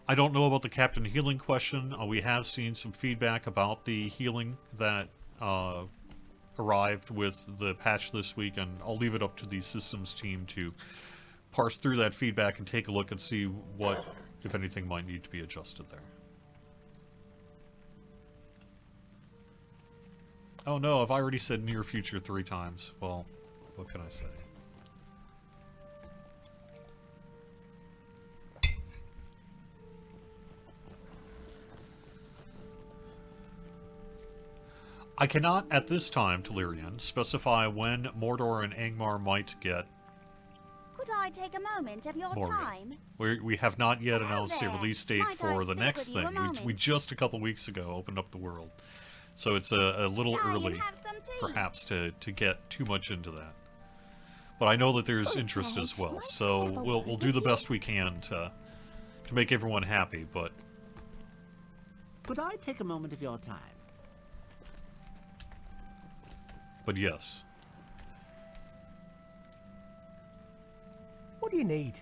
[SPEAKER 1] I don't know about the Captain Healing question. We have seen some feedback about the healing that arrived with the patch this week, and I'll leave it up to the systems team to parse through that feedback and take a look and see what, if anything, might need to be adjusted there. Oh no, I've already said near future 3 times. Well, what can I say? I cannot, at this time, Telerian, specify when Mordor and Angmar might get
[SPEAKER 5] Could I take a moment of your
[SPEAKER 1] Morgan.
[SPEAKER 5] time?
[SPEAKER 1] We have not yet
[SPEAKER 5] Hello
[SPEAKER 1] announced a
[SPEAKER 5] there.
[SPEAKER 1] release date
[SPEAKER 5] Might I
[SPEAKER 1] for the
[SPEAKER 5] speak
[SPEAKER 1] next
[SPEAKER 5] with you a
[SPEAKER 1] thing. We
[SPEAKER 5] moment?
[SPEAKER 1] just a couple weeks ago opened up the world. So it's a little
[SPEAKER 5] Try and
[SPEAKER 1] early,
[SPEAKER 5] have some tea.
[SPEAKER 1] perhaps, to get too much into that. But I know that there's interest
[SPEAKER 5] Okay.
[SPEAKER 1] as well,
[SPEAKER 5] Might I
[SPEAKER 1] so
[SPEAKER 5] have a
[SPEAKER 1] we'll
[SPEAKER 5] word
[SPEAKER 1] do
[SPEAKER 5] with
[SPEAKER 1] the
[SPEAKER 5] you?
[SPEAKER 1] best we can to make everyone happy, but
[SPEAKER 6] Could I take a moment of your time?
[SPEAKER 1] yes.
[SPEAKER 7] What do you need?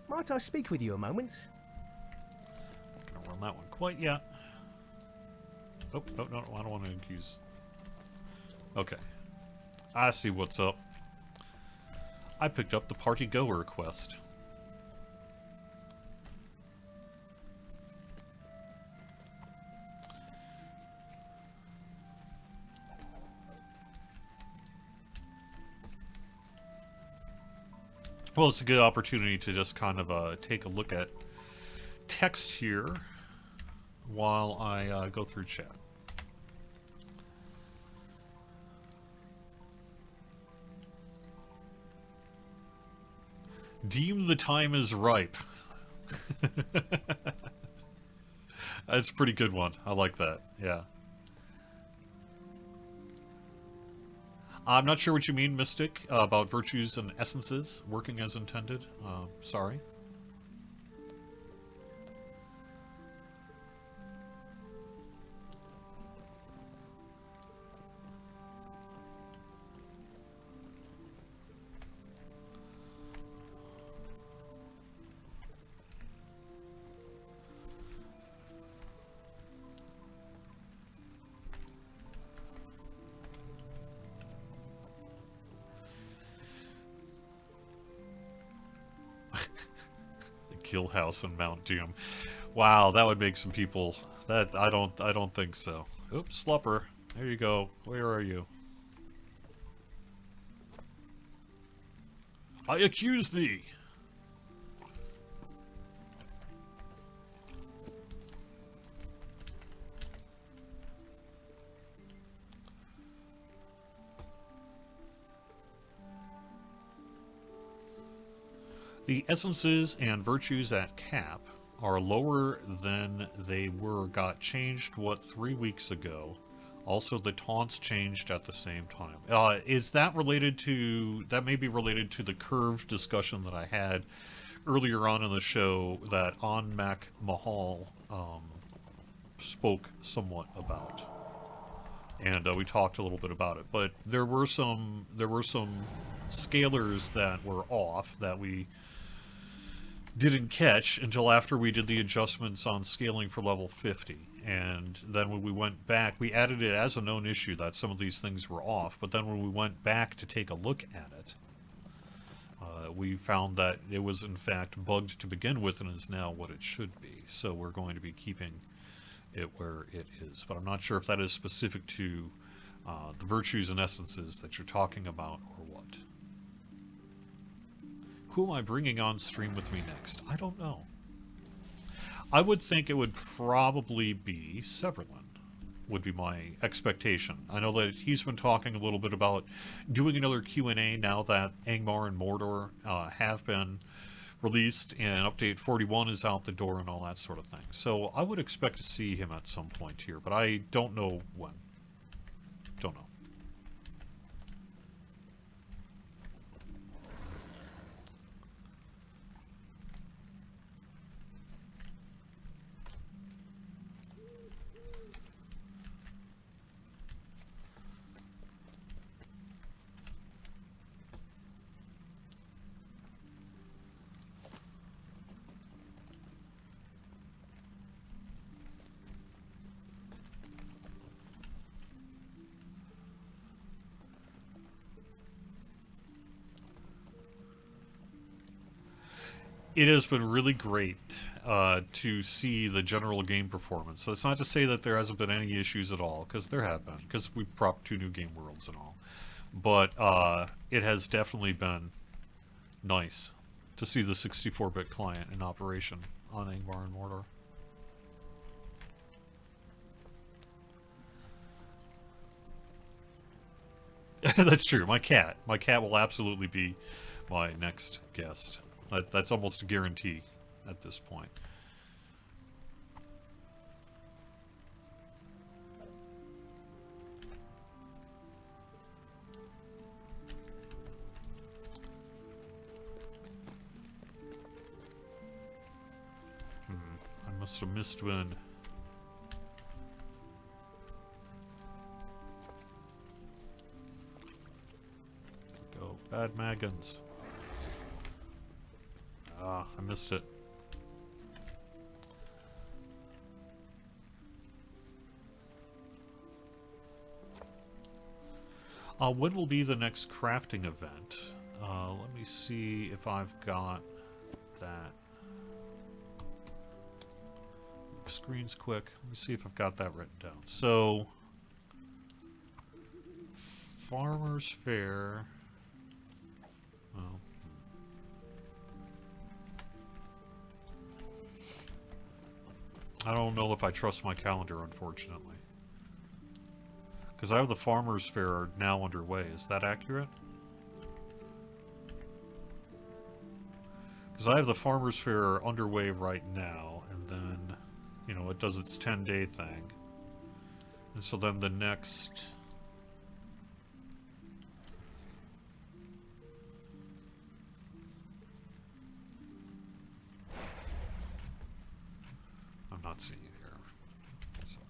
[SPEAKER 7] Might I speak with you a moment?
[SPEAKER 1] Not gonna run that one quite yet. Oh, no, I don't want to accuse. Okay. I see what's up. I picked up the Party Goer quest. Well, it's a good opportunity to just kind of take a look at text here while I go through chat. Deem the time is ripe. That's a pretty good one. I like that. Yeah. I'm not sure what you mean, Mystic, about virtues and essences working as intended. Sorry. Kill House and Mount Doom. Wow, that would make some people. That I don't think so. Oops, Slupper. There you go. Where are you? I accuse thee. The essences and virtues at cap are lower than they got changed, 3 weeks ago. Also, the taunts changed at the same time. Is that related to, that may be related to the curve discussion that I had earlier on in the show that Mac Mahal spoke somewhat about. And we talked a little bit about it, but there were some scalars that were off that we didn't catch until after we did the adjustments on scaling for level 50. And then when we went back, we added it as a known issue that some of these things were off, but then when we went back to take a look at it, we found that it was in fact bugged to begin with and is now what it should be. So we're going to be keeping it where it is. But I'm not sure if that is specific to the virtues and essences that you're talking about or what. Who am I bringing on stream with me next? I don't know. I would think it would probably be Severlin, would be my expectation. I know that he's been talking a little bit about doing another Q&A now that Angmar and Mordor have been released and Update 41 is out the door and all that sort of thing. So I would expect to see him at some point here, but I don't know when. Don't know. It has been really great to see the general game performance. So it's not to say that there hasn't been any issues at all, because there have been, because we propped 2 new game worlds and all. But it has definitely been nice to see the 64-bit client in operation on Angmar and Mordor. That's true. My cat. My cat will absolutely be my next guest. That's almost a guarantee at this point. I must have missed when. Go, bad Maggins. Ah, I missed it. When will be the next crafting event? Let me see if I've got that. Screen's quick. Let me see if I've got that written down. So, Farmer's Fair. Well, I don't know if I trust my calendar, unfortunately. Because I have the Farmer's Fair now underway. Is that accurate? Because I have the Farmer's Fair underway right now, and then, you know, it does its 10-day thing. And so then the next... I'm not seeing it here. Sorry.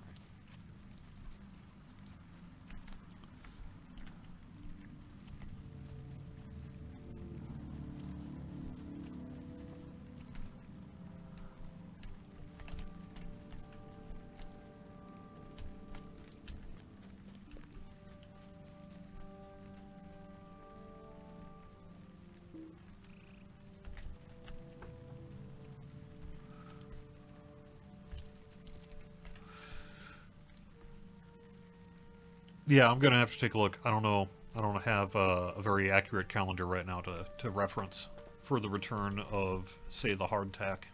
[SPEAKER 1] Yeah, I'm gonna have to take a look. I don't know. I don't have a very accurate calendar right now to reference for the return of, say, the hardtack.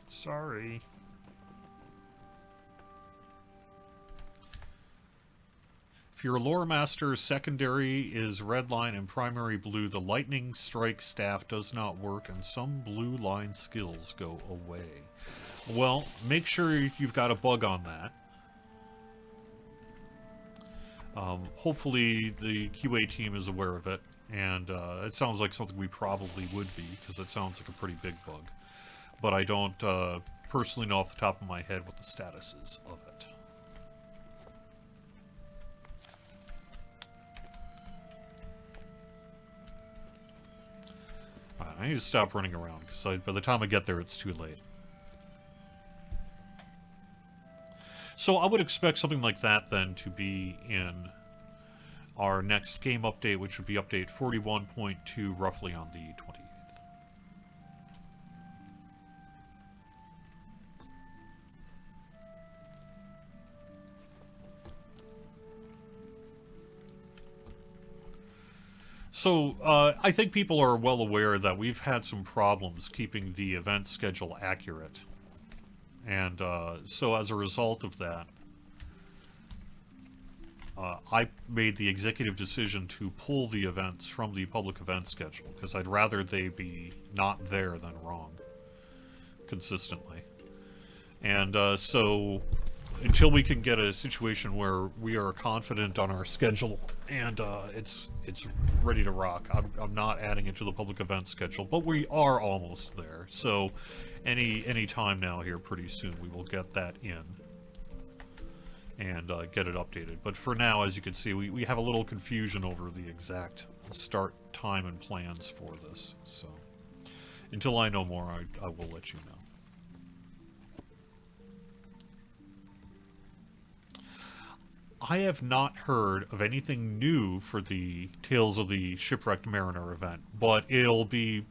[SPEAKER 1] Sorry. If your lore master's secondary is red line and primary blue, the lightning strike staff does not work and some blue line skills go away. Well, make sure you've got a bug on that. Hopefully the QA team is aware of it, and it sounds like something we probably would be, because it sounds like a pretty big bug. But I don't personally know off the top of my head what the status is of it. Alright, I need to stop running around, because by the time I get there, it's too late. So I would expect something like that, then, to be in our next game update, which would be update 41.2, roughly on the 28th. So, I think people are well aware that we've had some problems keeping the event schedule accurate. And so as a result of that, I made the executive decision to pull the events from the public event schedule, because I'd rather they be not there than wrong, consistently. And so, until we can get a situation where we are confident on our schedule and it's ready to rock, I'm not adding it to the public event schedule, but we are almost there. So any time now here pretty soon we will get that in and get it updated. But for now, as you can see, we have a little confusion over the exact start time and plans for this. So until I know more, I will let you know. I have not heard of anything new for the Tales of the Shipwrecked Mariner event, but it'll be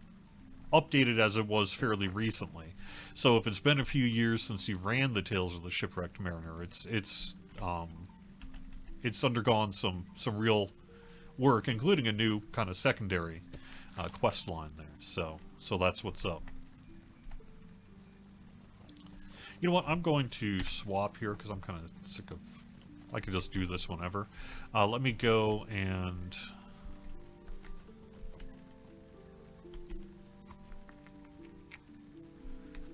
[SPEAKER 1] updated as it was fairly recently. So if it's been a few years since you ran the Tales of the Shipwrecked Mariner, it's undergone some real work, including a new kind of secondary quest line there. So that's what's up. You know what? I'm going to swap here because I'm kind of sick of... I could just do this whenever. Let me go and...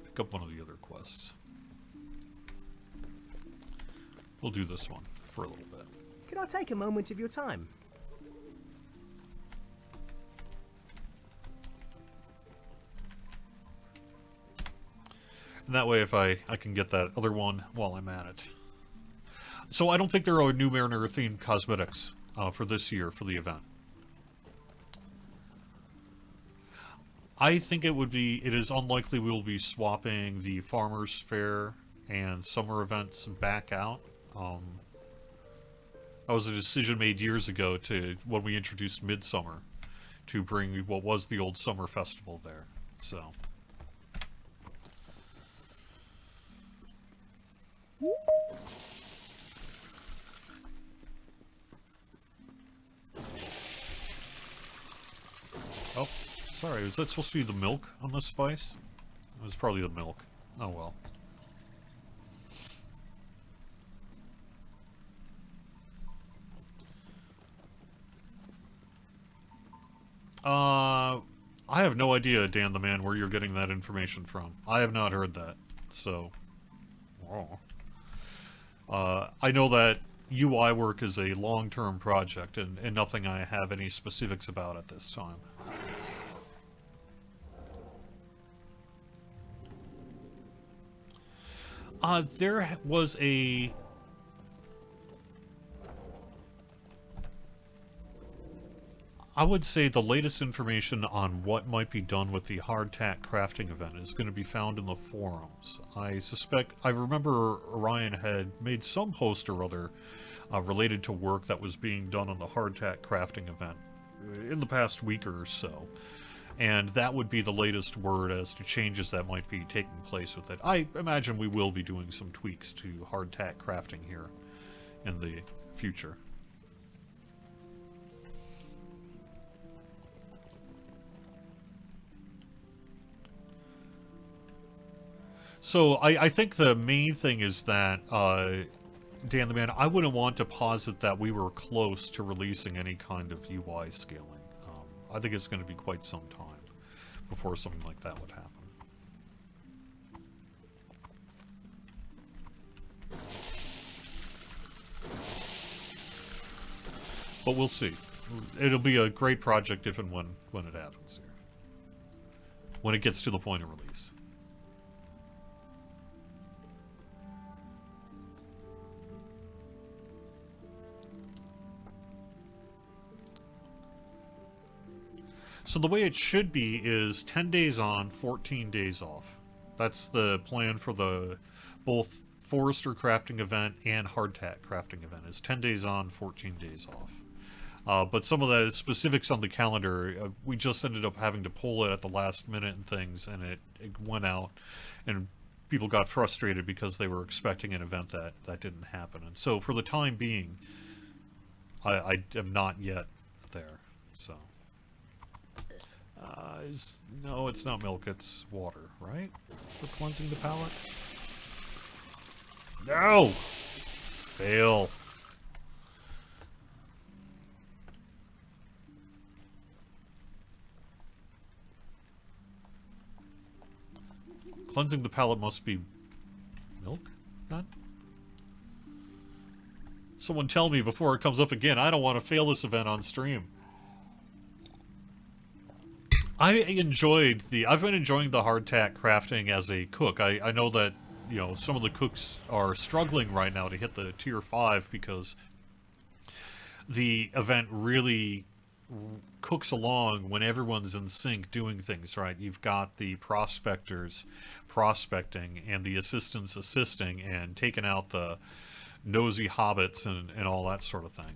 [SPEAKER 1] pick up one of the other quests. We'll do this one for a little bit.
[SPEAKER 7] Could I take a moment of your time?
[SPEAKER 1] And that way, if I can get that other one while I'm at it. So I don't think there are new Mariner-themed cosmetics for this year for the event. I think it is unlikely we will be swapping the Farmers Fair and summer events back out. That was a decision made years ago when we introduced Midsummer to bring what was the old summer festival there. So. Oh, sorry, was that supposed to be the milk on the spice? It was probably the milk. Oh well. I have no idea, Dan the Man, where you're getting that information from. I have not heard that, so... I know that UI work is a long-term project, and nothing I have any specifics about at this time. There was a... I would say the latest information on what might be done with the hardtack crafting event is going to be found in the forums. I remember Orion had made some post or other related to work that was being done on the hardtack crafting event in the past week or so. And that would be the latest word as to changes that might be taking place with it. I imagine we will be doing some tweaks to hardtack crafting here in the future. So I think the main thing is that, Dan the Man, I wouldn't want to posit that we were close to releasing any kind of UI scaling. I think it's going to be quite some time before something like that would happen. But we'll see. It'll be a great project if and when it happens here. When it gets to the point of release. So the way it should be is 10 days on, 14 days off. That's the plan for the both Forester crafting event and hardtack crafting event. Is 10 days on, 14 days off. But some of the specifics on the calendar, we just ended up having to pull it at the last minute and things, and it went out, and people got frustrated because they were expecting an event that didn't happen. And so for the time being, I am not yet there, so... no, it's not milk, it's water, right? For cleansing the palate? No! Fail. Cleansing the palate must be milk? Not? Someone tell me before it comes up again. I don't want to fail this event on stream. I've been enjoying the hardtack crafting as a cook. I know that, you know, some of the cooks are struggling right now to hit the tier 5 because the event really cooks along when everyone's in sync doing things, right? You've got the prospectors prospecting and the assistants assisting and taking out the nosy hobbits and all that sort of thing.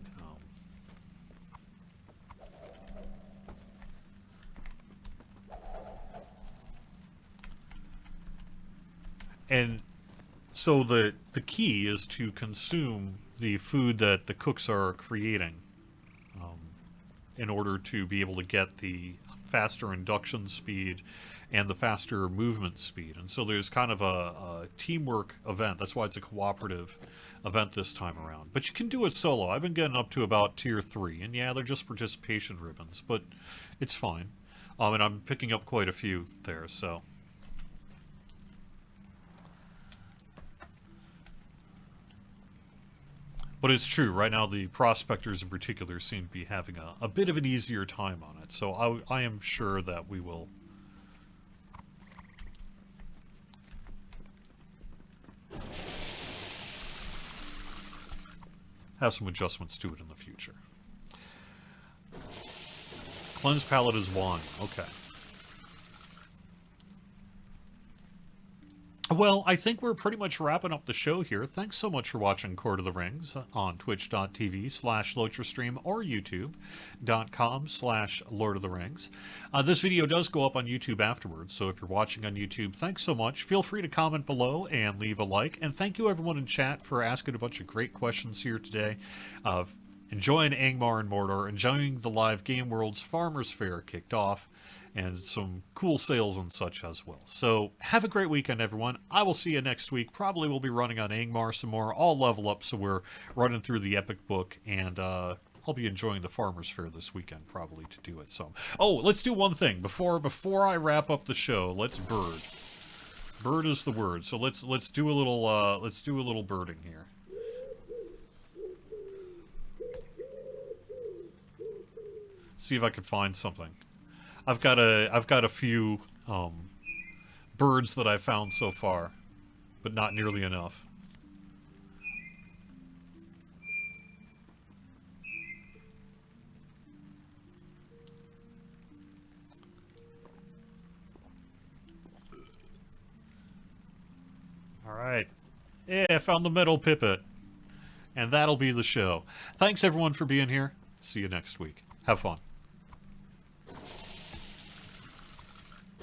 [SPEAKER 1] And so the key is to consume the food that the cooks are creating in order to be able to get the faster induction speed and the faster movement speed. And so there's kind of a teamwork event. That's why it's a cooperative event this time around. But you can do it solo. I've been getting up to about tier 3. And yeah, they're just participation ribbons, but it's fine. And I'm picking up quite a few there, so... But it's true, right now the prospectors in particular seem to be having a bit of an easier time on it, so I am sure that we will have some adjustments to it in the future. Cleanse palette is 1, okay. Well, I think we're pretty much wrapping up the show here. Thanks so much for watching Court of the Rings on twitch.tv/LotraStream or youtube.com/Lord of the Rings. This video does go up on YouTube afterwards, so if you're watching on YouTube, thanks so much. Feel free to comment below and leave a like. And thank you everyone in chat for asking a bunch of great questions here today. Enjoying Angmar and Mordor, enjoying the live Game World's Farmers Fair kicked off, and some cool sales and such as well. So, have a great weekend, everyone. I will see you next week. Probably we'll be running on Angmar some more. I'll level up, so we're running through the Epic Book, and I'll be enjoying the Farmers Fair this weekend, probably, to do it. So, oh, let's do one thing. Before I wrap up the show, let's bird. Bird is the word. So let's do a little birding here. See if I can find something. I've got a few birds that I've found so far, but not nearly enough. All right. Yeah, I found the metal pipit. And that'll be the show. Thanks everyone for being here. See you next week. Have fun.